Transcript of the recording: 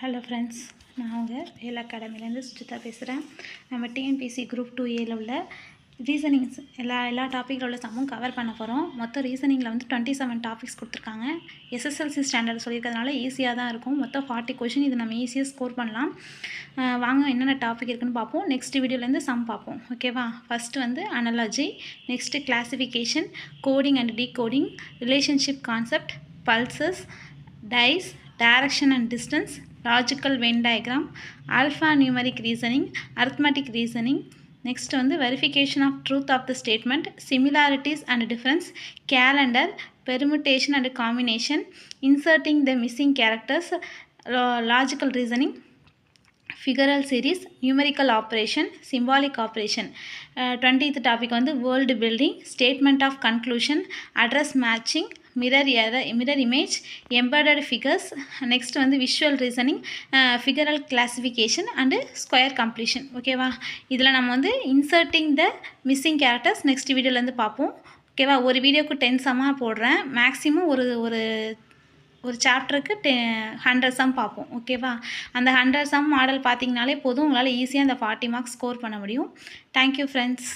Hello friends, நான் உங்கள் வேல் அகாடமிலேருந்து சுஜிதா பேசுகிறேன். நம்ம டிஎன்பிஎஸ்சி குரூப் 2A உள்ள ரீசனிங்ஸ் எல்லா டாப்பிக்கில் உள்ள சம்மும் கவர் பண்ண போகிறோம். மொத்தம் ரீசனிங்கில் வந்து 27 டாபிக்ஸ் கொடுத்துருக்காங்க. எஸ்எஸ்எல்சி ஸ்டாண்டர்ட் சொல்லியிருக்கிறதுனால ஈஸியாக தான் இருக்கும். மொத்தம் 40 கொஷின். இது நம்ம ஈஸியாக ஸ்கோர் பண்ணலாம். வாங்க என்னென்ன டாபிக் இருக்குதுன்னு பார்ப்போம். நெக்ஸ்ட் வீடியோலேருந்து சம் பார்ப்போம். ஓகேவா? ஃபஸ்ட்டு வந்து analogy, next classification, coding and decoding, relationship concept, puzzles, dice, direction and distance, logical Venn diagram, alphanumeric reasoning, arithmetic reasoning. Next வந்து verification of truth of the statement, similarities and difference, calendar, permutation and combination, inserting the missing characters, logical reasoning, figural series, numerical operation, symbolic operation. 20th topic வந்து world building, statement of conclusion, address matching, mirror image, embedded figures. Next வந்து visual reasoning, figural classification and square completion. ஓகேவா? இதில் நம்ம வந்து inserting the missing characters next வீடியோலேருந்து பார்ப்போம். ஓகேவா? ஒரு வீடியோக்கு 10 சம்மாக போடுறேன். மேக்ஸிமம் ஒரு சாப்டருக்கு 100 சம் பார்ப்போம். ஓகேவா? அந்த 100 சம் மாடல் பார்த்திங்கனாலே போதும், உங்களால் ஈஸியாக அந்த 40 மார்க்ஸ் ஸ்கோர் பண்ண முடியும். Thank you friends.